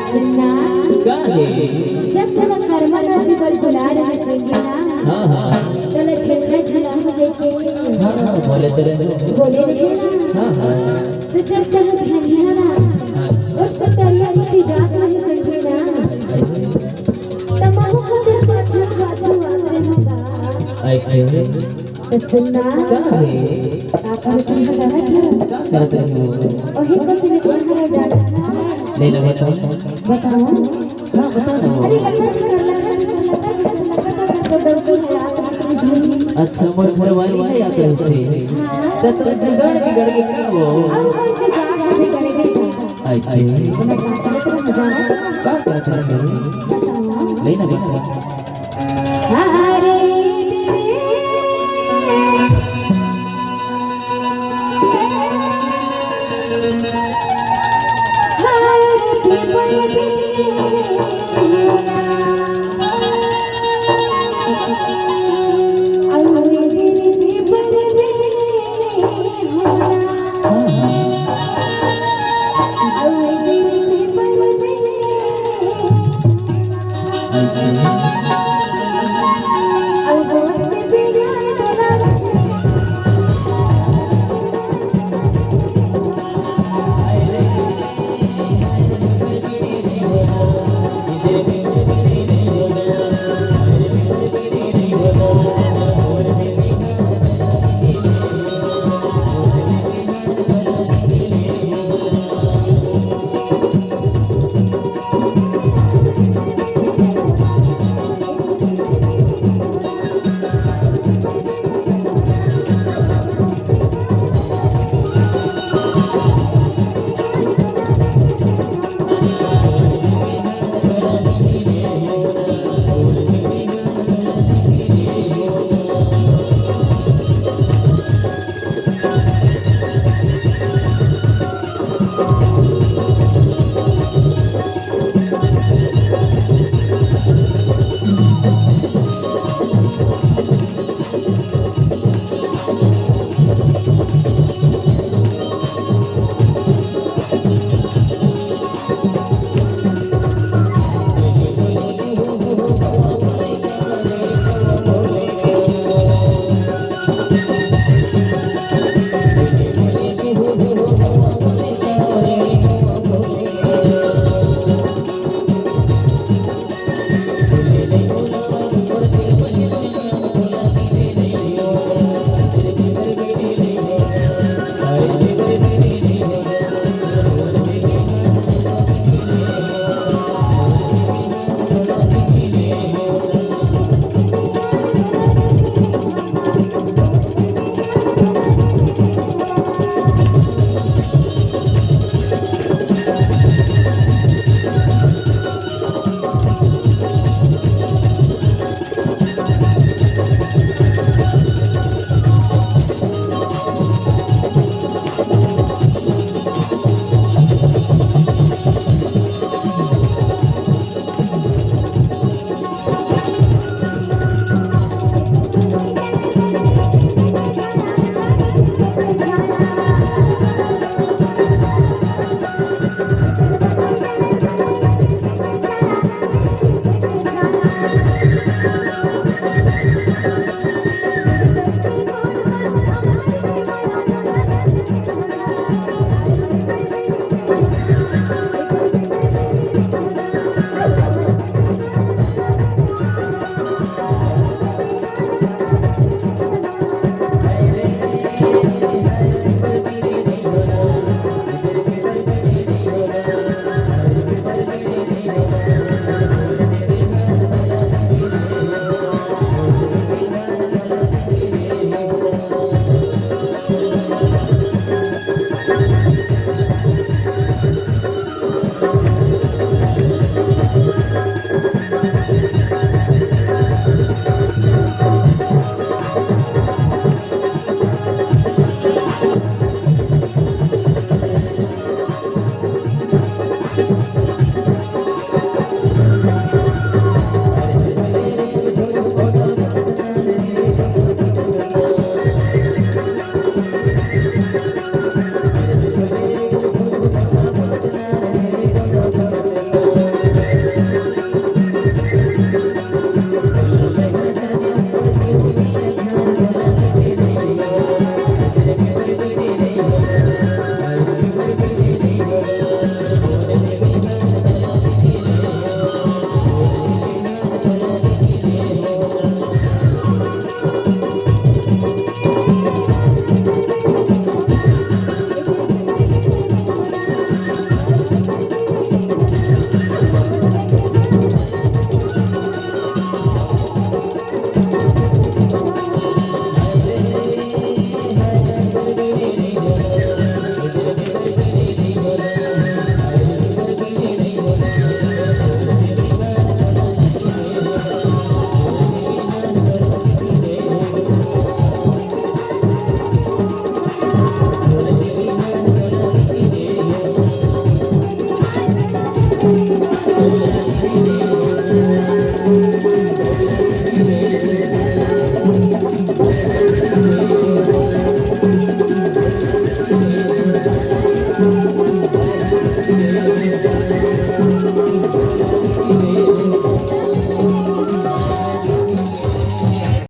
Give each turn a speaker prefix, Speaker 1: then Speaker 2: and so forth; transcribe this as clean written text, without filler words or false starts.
Speaker 1: सुनना
Speaker 2: काहे
Speaker 1: जब तक कर्मा का जीवन बुला रहे संगीना
Speaker 2: हाँ हाँ
Speaker 1: तले छेछे छेछे देखे
Speaker 2: हाँ बोले तेरे
Speaker 1: बोले थे ना
Speaker 2: हाँ हाँ
Speaker 1: तो जब तक ध्यान ना और पतरिया की जात नहीं संगीना तमाम को दिल बाजू बाजू आते होगा
Speaker 2: ऐसे
Speaker 1: तो सुनना
Speaker 2: काहे
Speaker 1: आकर तुम जाना क्यों
Speaker 2: क्या करते हो
Speaker 1: वही को तुम्हें कहाँ जाना
Speaker 2: ले लो बताओ
Speaker 1: बताओ
Speaker 2: हाँ बता दो
Speaker 1: अरे करना
Speaker 2: अच्छा मोर मोबाइल नहीं आता है इससे तब तक जगड़ बिगड़ के क्या हो ऐसे क्या करते हैं लेना बेटा